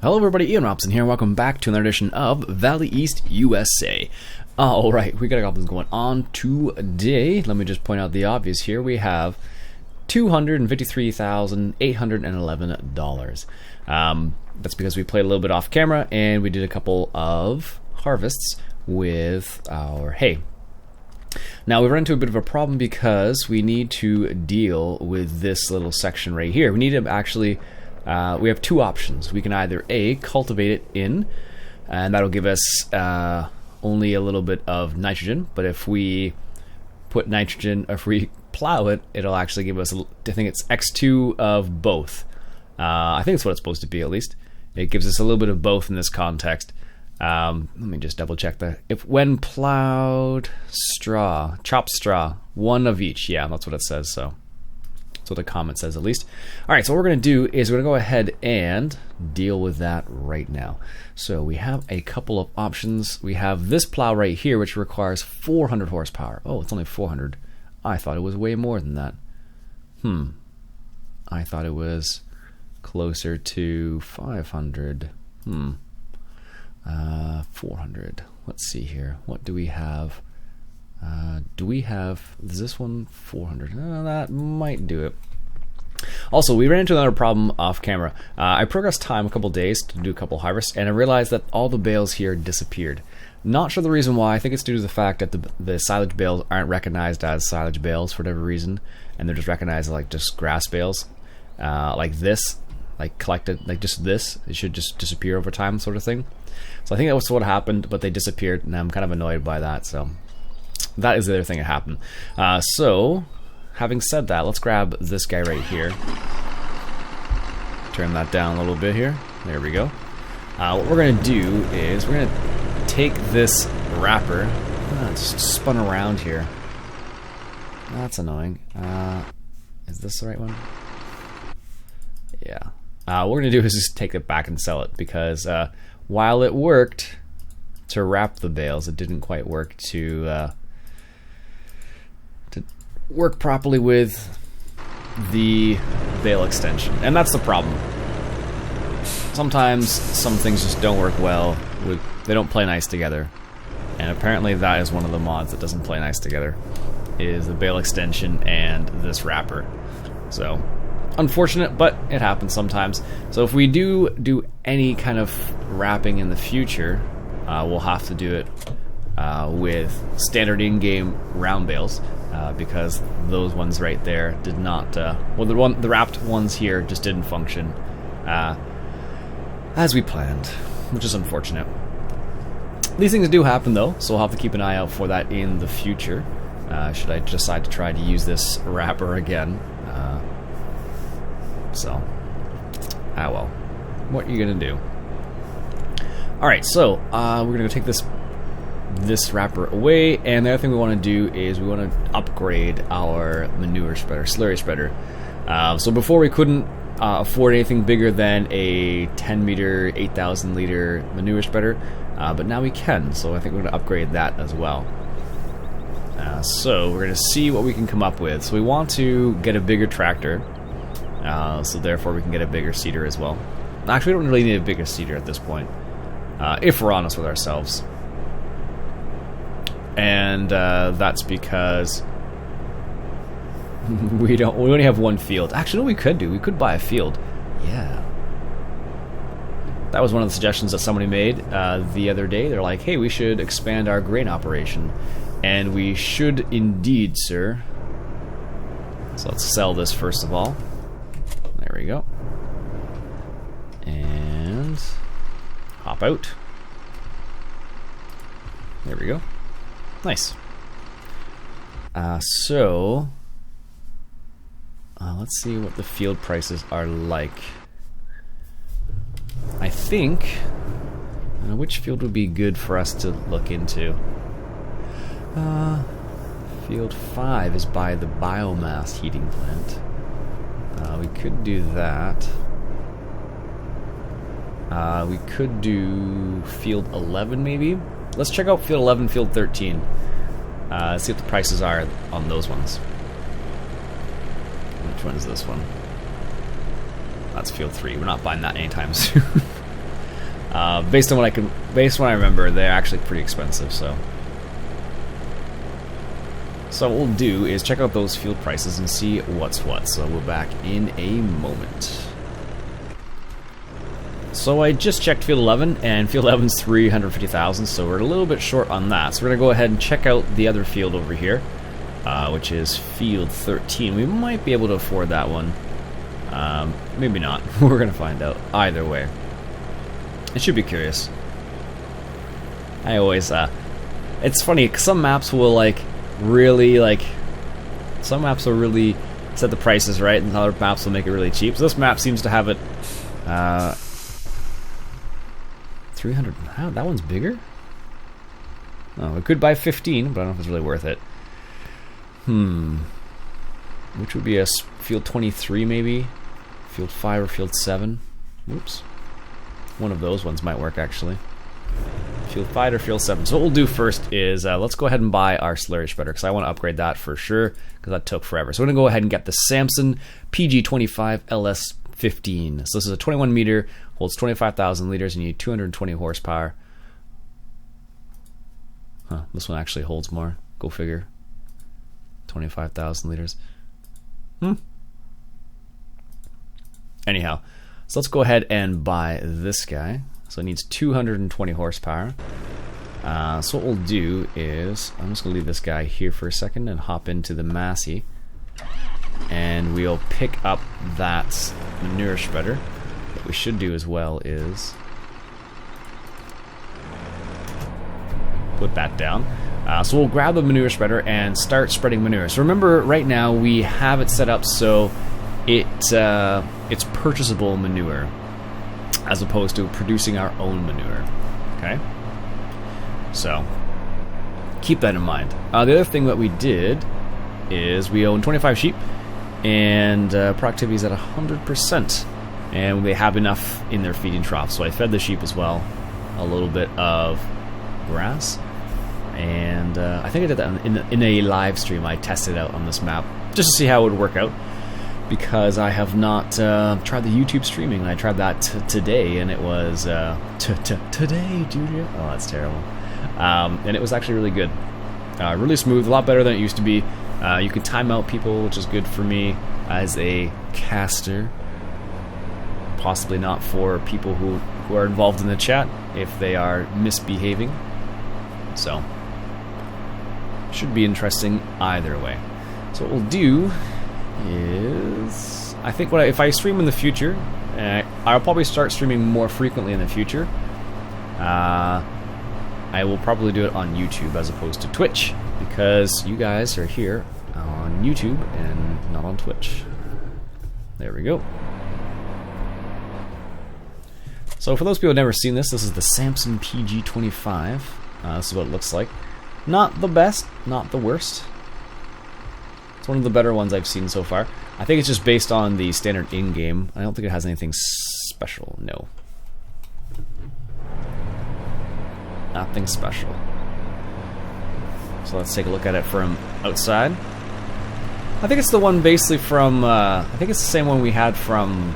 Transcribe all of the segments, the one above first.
Hello everybody, Iain Robson here, welcome back to another edition of Valley East USA. Alright, we got a couple things going on today. Let me just point out the obvious here. We have $253,811. That's because we played a little bit off camera and we did a couple of harvests with our hay. Now we've run into a bit of a problem because we need to deal with this little section right here. We need to actually we have two options. We can either A, cultivate it in, and that'll give us only a little bit of nitrogen, but if we put nitrogen, if we plow it, it'll actually give us, I think it's X2 of both. I think that's what it's supposed to be, at least. It gives us a little bit of both in this context. Let me just double check that. If when plowed, straw, chopped straw, one of each. Yeah, that's what it says, so. That's what the comment says, at least. Alright, so what we're going to do is we're going to go ahead and deal with that right now. So we have a couple of options. We have this plow right here, which requires 400 horsepower. Oh, it's only 400. I thought it was way more than that. I thought it was closer to 500. 400. Let's see here. What do we have? Is this one 400? That might do it. Also, we ran into another problem off camera. I progressed time a couple days to do a couple harvests, and I realized that all the bales here disappeared. Not sure the reason why. I think it's due to the fact that the silage bales aren't recognized as silage bales for whatever reason, and they're just recognized as like just grass bales. Like this, like collected, like just this, it should just disappear over time, sort of thing. So I think that was what happened, but they disappeared, and I'm kind of annoyed by that, so that is the other thing that happened. So, having said that, let's grab this guy right here. Turn that down a little bit here. There we go. What we're going to do is we're going to take this wrapper. It's just spun around here. That's annoying. Is this the right one? Yeah. What we're going to do is just take it back and sell it, because while it worked to wrap the bales, it didn't quite work to work properly with the bale extension, and that's the problem. Sometimes some things just don't work well. They don't play nice together, and apparently that is one of the mods that doesn't play nice together, is the bale extension and this wrapper. So unfortunate, but it happens sometimes. So if we do any kind of wrapping in the future, we'll have to do it with standard in-game round bales, because those ones right there did not. The wrapped ones here just didn't function as we planned, which is unfortunate. These things do happen though, so we'll have to keep an eye out for that in the future. Should I decide to try to use this wrapper again? Well, what are you gonna do? Alright, so we're gonna go take this wrapper away, and the other thing we want to do is we want to upgrade our manure spreader, slurry spreader. So before we couldn't afford anything bigger than a 10 meter, 8,000 liter manure spreader, but now we can, so I think we're going to upgrade that as well. So we're going to see what we can come up with. So we want to get a bigger tractor, so therefore we can get a bigger seeder as well. Actually, we don't really need a bigger seeder at this point, if we're honest with ourselves. And that's because we only have one field. Actually, no, we could buy a field. Yeah, that was one of the suggestions that somebody made the other day. They're like, hey, we should expand our grain operation, and we should indeed, sir. So let's sell this first of all. There we go, and hop out. There we go. Nice. So let's see what the field prices are like. I think which field would be good for us to look into. Field 5 is by the biomass heating plant. We could do that. We could do field 11 maybe. Let's check out field 11, field 13. See what the prices are on those ones. Which one is this one? That's field 3. We're not buying that anytime soon. Based on what I remember, they're actually pretty expensive. So what we'll do is check out those field prices and see what's what. So we're back in a moment. So I just checked field 11, and field 11's 350,000, so we're a little bit short on that. So we're gonna go ahead and check out the other field over here, which is field 13. We might be able to afford that one. Maybe not. We're gonna find out. Either way, it should be curious. I always, it's funny. Some maps will really set the prices right, and other maps will make it really cheap. So this map seems to have it. 300. Wow, that one's bigger? Oh, we could buy 15, but I don't know if it's really worth it. Which would be a field 23 maybe? Field 5 or field 7? Oops. One of those ones might work actually. Field 5 or field 7. So what we'll do first is let's go ahead and buy our slurry spreader, because I want to upgrade that for sure, because that took forever. So we're going to go ahead and get the Samson PG25 LS15. So this is a 21 meter, holds 25,000 liters, and you need 220 horsepower. Huh, this one actually holds more. Go figure. 25,000 liters. Anyhow, so let's go ahead and buy this guy. So it needs 220 horsepower. So what we'll do is, I'm just going to leave this guy here for a second and hop into the Massey. And we'll pick up that manure spreader. What we should do as well is put that down. So we'll grab the manure spreader and start spreading manure. So remember, right now we have it set up so it's purchasable manure, as opposed to producing our own manure. Okay? So keep that in mind. The other thing that we did is we own 25 sheep, and productivity is at 100%, and they have enough in their feeding trough. So I fed the sheep as well a little bit of grass, and I think I did that in a live stream. I tested it out on this map just to see how it would work out, because I have not tried the YouTube streaming. I tried that today, and it was today, Julia. Oh, that's terrible. And it was actually really good, really smooth, a lot better than it used to be. You can time out people, which is good for me as a caster. Possibly not for people who are involved in the chat if they are misbehaving. So should be interesting either way. So what we'll do is, I think if I stream in the future, I'll probably start streaming more frequently in the future. I will probably do it on YouTube as opposed to Twitch, because you guys are here on YouTube and not on Twitch. There we go. So for those people who have never seen this, this is the Samson PG25. This is what it looks like. Not the best, not the worst. It's one of the better ones I've seen so far. I think it's just based on the standard in-game. I don't think it has anything special, no. Nothing special. So let's take a look at it from outside. I think it's the one basically from, I think it's the same one we had from,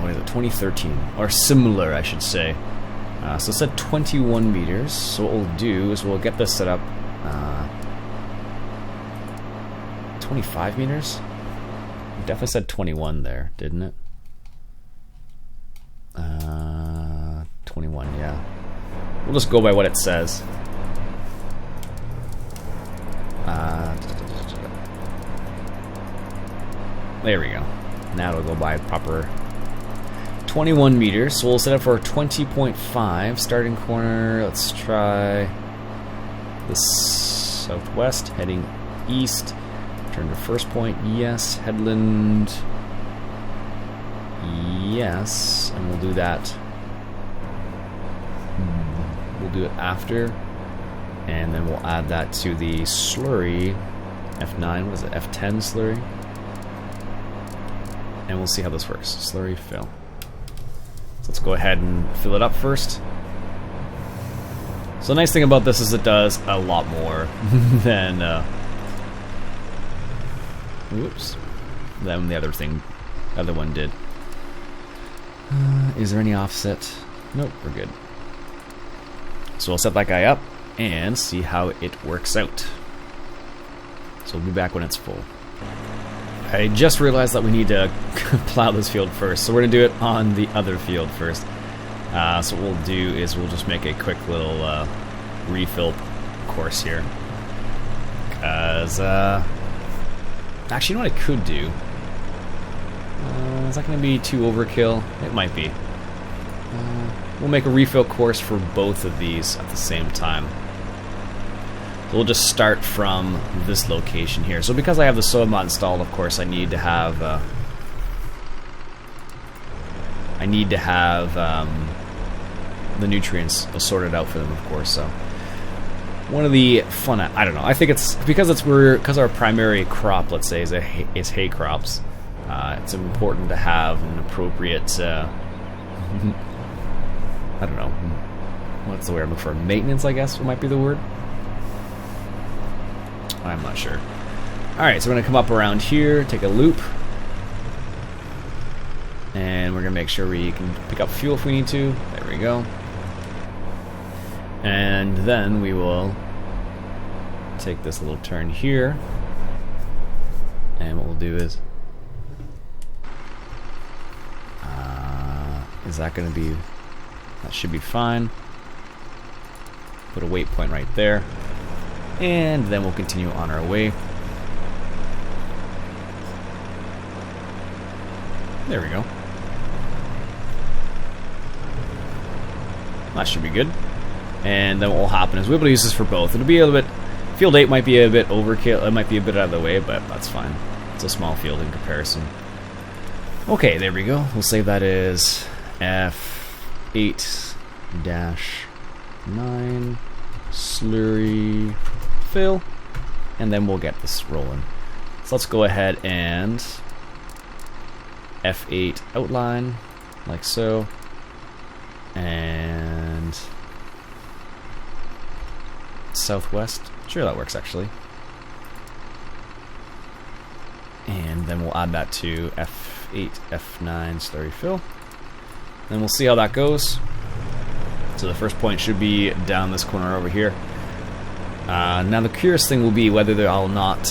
what is it, 2013, or similar, I should say. So it said 21 meters, so what we'll do is we'll get this set up, 25 meters? It definitely said 21 there, didn't it? 21, yeah. We'll just go by what it says. There we go. Now it'll go by proper 21 meters. So we'll set up for 20.5. Starting corner, let's try the southwest, heading east. Turn to first point, yes. Headland, yes. And we'll do that. We'll do it after. And then we'll add that to the slurry. F9, what is it? F10 slurry. And we'll see how this works. Slurry fill. So let's go ahead and fill it up first. So the nice thing about this is it does a lot more than than the other one did. Is there any offset? Nope, we're good. So we'll set that guy up and see how it works out. So we'll be back when it's full. I just realized that we need to plow this field first, so we're going to do it on the other field first. So what we'll do is we'll just make a quick little refill course here. Because, actually, you know what I could do? Is that going to be too overkill? It might be. We'll make a refill course for both of these at the same time. So we'll just start from this location here. So because I have the soil mod installed, of course, I need to have the nutrients sorted out for them, of course. So one of the fun, I don't know. I think it's because our primary crop, let's say, is hay crops. It's important to have an appropriate, I don't know, what's the word I'm looking for? Maintenance, I guess, might be the word. I'm not sure. Alright, so we're going to come up around here, take a loop. And we're going to make sure we can pick up fuel if we need to. There we go. And then we will take this little turn here. And what we'll do is that going to be... That should be fine. Put a waypoint right there. And then we'll continue on our way. There we go. That should be good. And then what will happen is we'll be able to use this for both. It'll be a little bit... Field 8 might be a bit overkill. It might be a bit out of the way, but that's fine. It's a small field in comparison. Okay, there we go. We'll save that as F8-9 slurry fill, and then we'll get this rolling. So let's go ahead and F8 outline, like so, and southwest. Sure, that works actually. And then we'll add that to F8, F9 slurry fill. Then we'll see how that goes. So the first point should be down this corner over here. Now the curious thing will be whether or not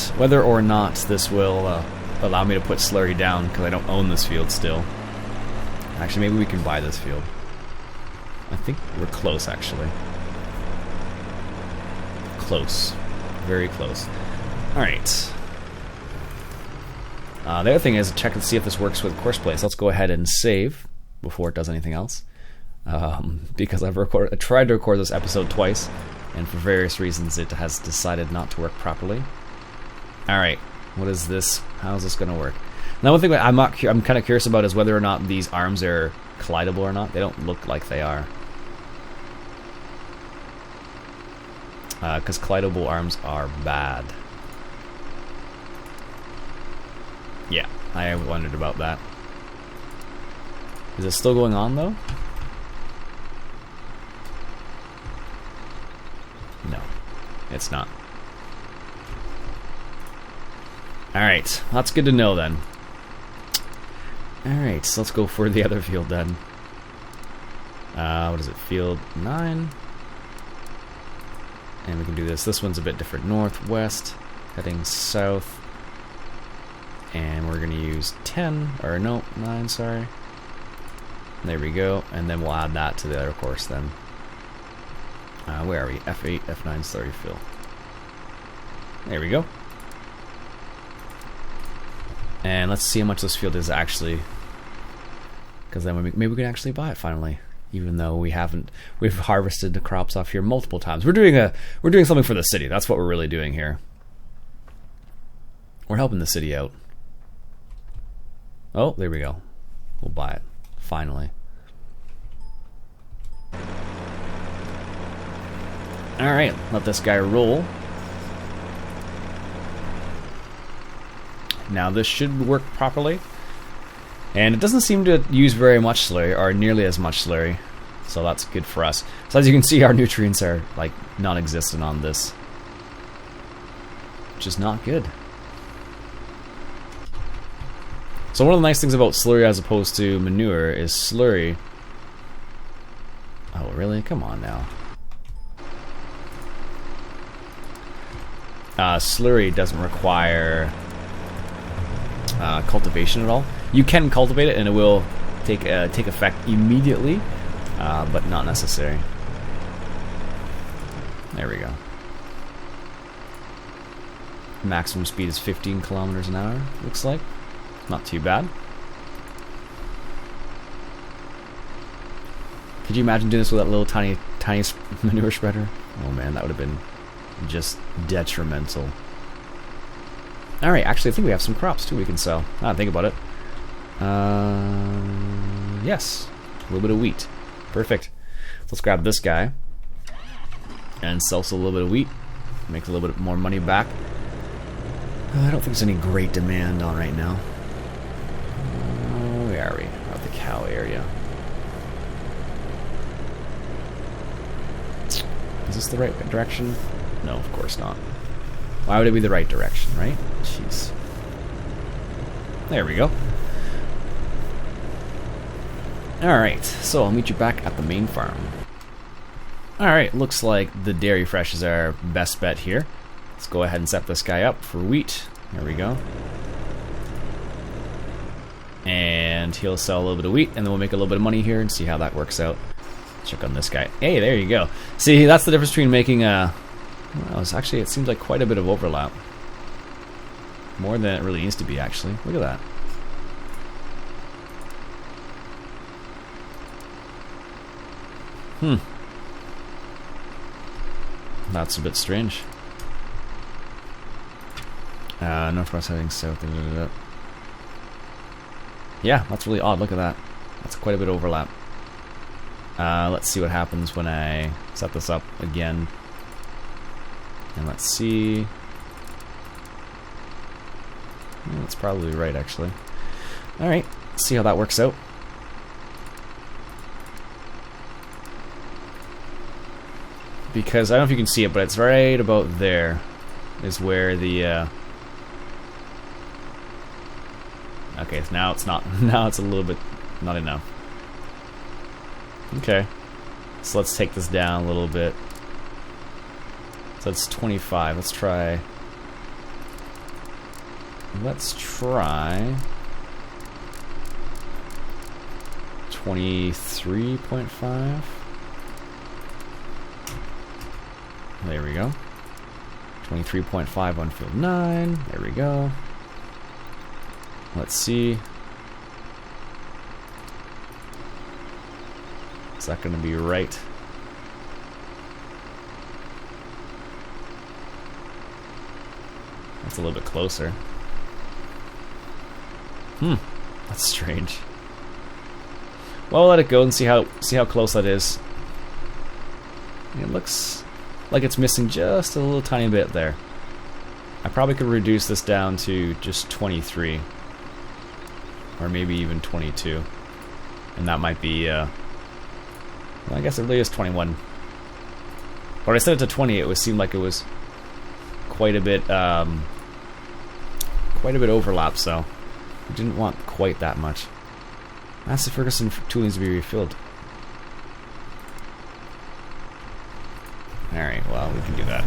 this will allow me to put slurry down, because I don't own this field still. Actually, maybe we can buy this field. I think we're close, actually. Close. Very close. Alright. The other thing is check and see if this works with Courseplay. So let's go ahead and save before it does anything else. Because I tried to record this episode twice, and for various reasons it has decided not to work properly. Alright, what is this? How is this going to work? Now one thing that I'm kind of curious about is whether or not these arms are collidable or not. They don't look like they are. Because collidable arms are bad. Yeah, I wondered about that. Is it still going on though? No, it's not. Alright, that's good to know then. Alright, so let's go for the other field then. What is it? Field 9. And we can do this. This one's a bit different. Northwest, heading south. And we're going to use 10, or no, 9, sorry. There we go. And then we'll add that to the other course then. Where are we? F8, F9 slurry fill. There we go. And let's see how much this field is actually. Because then maybe we can actually buy it finally. Even though we've harvested the crops off here multiple times. We're doing something for the city. That's what we're really doing here. We're helping the city out. Oh, there we go. We'll buy it. Finally. Alright, let this guy roll. Now this should work properly. And it doesn't seem to use very much slurry, or nearly as much slurry. So that's good for us. So as you can see, our nutrients are like non-existent on this. Which is not good. So one of the nice things about slurry as opposed to manure is slurry. Oh, really? Come on now. Slurry doesn't require cultivation at all. You can cultivate it and it will take effect immediately, but not necessary. There we go. Maximum speed is 15 kilometers an hour, looks like. Not too bad. Could you imagine doing this with that little tiny manure spreader? Oh man, that would have been just detrimental. Alright, actually I think we have some crops too we can sell. I don't think about it. Yes, a little bit of wheat. Perfect. Let's grab this guy and sell us a little bit of wheat. Make a little bit more money back. I don't think there's any great demand on right now. Where are we? Out the cow area. Is this the right direction? No, of course not. Why would it be the right direction, right? Jeez. There we go. Alright, so I'll meet you back at the main farm. Alright, looks like the Dairy Fresh is our best bet here. Let's go ahead and set this guy up for wheat. There we go. And he'll sell a little bit of wheat, and then we'll make a little bit of money here and see how that works out. Check on this guy. Hey, there you go. See, that's the difference between making a... Well, actually, it seems like quite a bit of overlap. More than it really needs to be, actually. Look at that. That's a bit strange. Northwest heading south. Yeah, that's really odd. Look at that. That's quite a bit of overlap. Let's see what happens when I set this up again. And let's see. Well, that's probably right, actually. Alright, let's see how that works out. Because I don't know if you can see it, but it's right about there is where the okay, now it's not. Now it's a little bit not enough. Okay, so let's take this down a little bit. So that's 25. Let's try 23.5. There we go. 23.5 on field 9. There we go. Let's see. Is that going to be right? That's a little bit closer. That's strange. Well, we'll let it go and see how close that is. It looks like it's missing just a little tiny bit there. I probably could reduce this down to just 23. Or maybe even 22. And that might be, well, I guess it really is 21. When I set it to 20, it seemed like it was quite a bit overlap, so I didn't want quite that much. Massey Ferguson tool needs to be refilled. Alright, well, we can do that.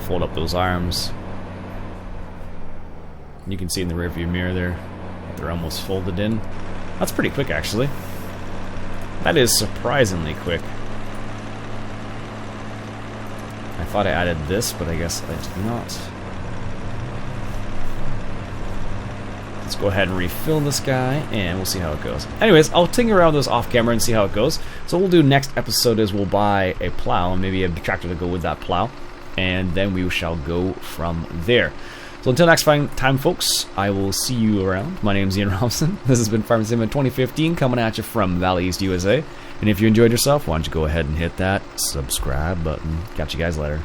Fold up those arms. You can see in the rearview mirror there, they're almost folded in. That's pretty quick, actually. That is surprisingly quick. I thought I added this, but I guess I did not. Let's go ahead and refill this guy, and we'll see how it goes. Anyways, I'll tinker around this off camera and see how it goes. So what we'll do next episode is we'll buy a plow, and maybe a tractor to go with that plow, and then we shall go from there. So until next time, folks, I will see you around. My name's Iain Robson. This has been Farming Sim 2015, coming at you from Valley East USA. And if you enjoyed yourself, why don't you go ahead and hit that subscribe button. Catch you guys later.